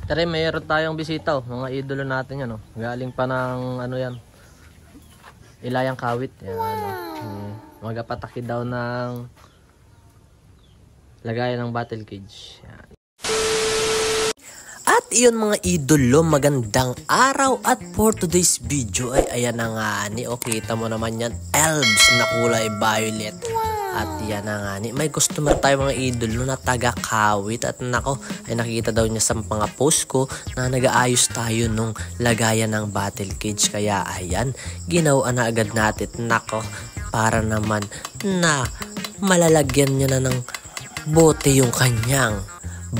Tara, mayroon tayong bisita, mga idolo natin yan, galing pa ng ano yan, Ilayang Kawit. Yan, magapataki daw ng lagayan ng battle cage. Yan. At iyon mga idolo, magandang araw at for today's video ay ayan na nga ni, kita mo naman yan, elves na kulay violet. At yan na nga ni, may customer tayo mga idolo na taga Kawit at nako ay nakikita daw niya sa mga post ko na nag-aayos tayo nung lagayan ng battle cage, kaya ayan, ginawa na agad natin nako para naman na malalagyan niya na ng bote yung kanyang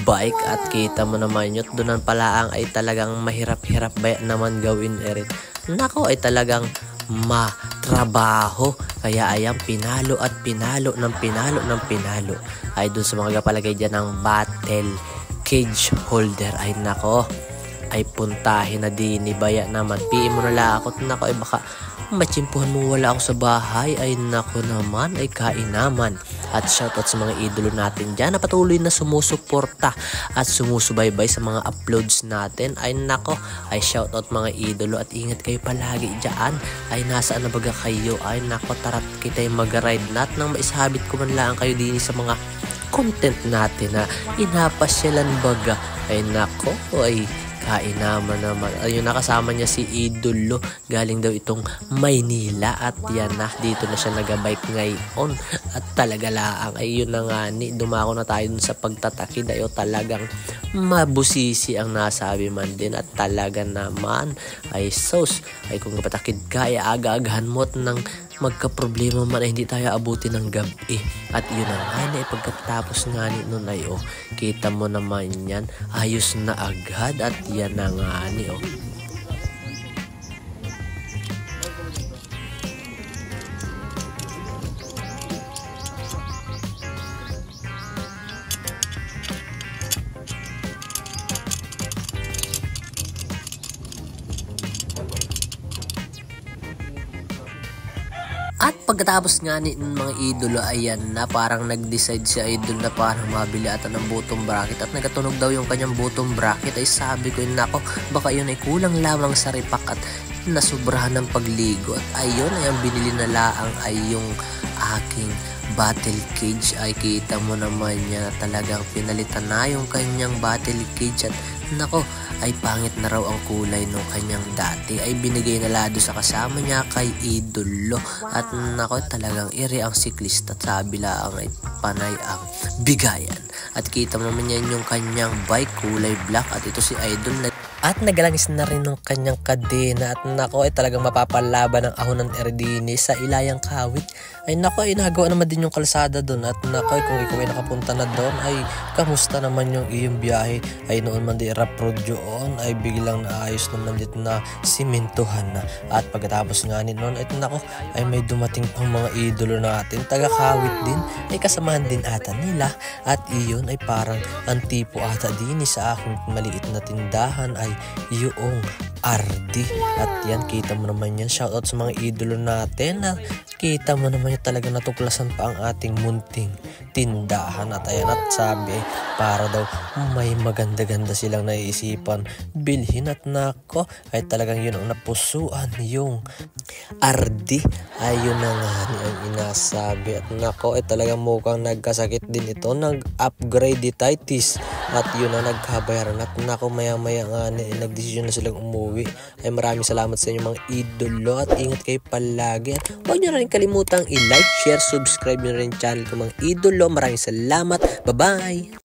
bike. At kita mo naman yun, doon pala ang ay talagang mahirap-hirap ba naman gawin erin. Nako ay talagang matrabaho, kaya ayan, pinalo at pinalo ng pinalo ay doon sa mga palagay dyan ng battle cage holder. Ay nako, ay puntahin na din ni Baya naman, PM mo na lang ako. Nako ay baka matsimpuhan mo wala ako sa bahay. Ay nako naman, ay kainaman. At shoutout sa mga idolo natin dyan na patuloy na sumusuporta at sumusubaybay sa mga uploads natin. Ay nako, ay shoutout mga idolo at ingat kayo palagi dyan. Ay nasaan na baga kayo? Ay nako, tara't kita'y mag-ride nat nang maisabit ko man lang kayo din sa mga content natin na inapasyalan baga. Ay nako, ay kainaman naman. Ayun, nakasama niya si Idolo, galing daw itong Maynila. At yan na, dito na siya nagabike ngayon. At talaga laang, ayun na nga ni, dumako na tayo dun sa pagtatakid. Ayo, talagang mabusisi ang nasabi man din. At talaga naman, ay sos, ay kung kapatakid ka, ay aga-agahan mo at nang magka-problema man ay hindi tayo abutin ng gabi. At yun na nga ni, pagkatapos nga ni nun ay kita mo naman yan, ayos na agad. At yan na nga ni At pagkatapos nga ni mga idolo, ayan na, parang nag-decide si idol na parang mabili ata ng bottom bracket at nagatunog daw yung kanyang bottom bracket. Ay sabi ko, nako, baka yun ay kulang lamang sa ripak at nasubrahan ng pagligo. At ayun, ay ang binili na laang ay yung aking battle cage. Ay kita mo naman niya, talagang pinalitan na yung kanyang battle cage. At nako, ay pangit na raw ang kulay nung kanyang dati. Ay binigay na lado sa kasama niya kay Idolo. At nako, talagang iri ang siklista. Sabi lang ay panay ang bigayan. At kita mo naman yan yung kanyang bike, kulay black. At ito si Idol at nagalangis na rin ng kanyang kadena. At nako, ay talagang mapapalaban ng ahonan Erdini sa Ilayang Kawit. Ay nako, ay nagawa naman din yung kalsada doon. At nako, kung ikaw ay nakapunta na doon, ay kamusta naman yung iyong biyahe? Ay noon man di rough road yun, ay biglang naayos naman dito na simentuhan na. At pagkatapos nga noon, ay nako, ay may dumating pang mga idolo natin, taga Kawit din, ay kasamahan din ata nila. At iyon ay parang antipo ata din sa aking maliit na tindahan ay yung RD. At yan, kita mo naman yan, shoutout sa mga idolo natin na kita mo naman yung talaga natuklasan pa ang ating munting tindahan. At ayan, at sabi para daw may maganda-ganda silang naiisipan bilhin. At nako, ay talagang yun ang napusuan yung RD. Ayun na nga ang inasabi. At nako, ay talagang mukhang nagkasakit din ito, nag-upgrade dititis. At yun na nagkabayaran. At nako, maya-maya nga nagdesisyon na silang umuwi. Ay maraming salamat sa inyo mga idolo at ingat kayo palagi. At huwag nyo rin kalimutang i-like, share, subscribe nyo rin channel ko mga idolo. Maraming salamat. Bye-bye!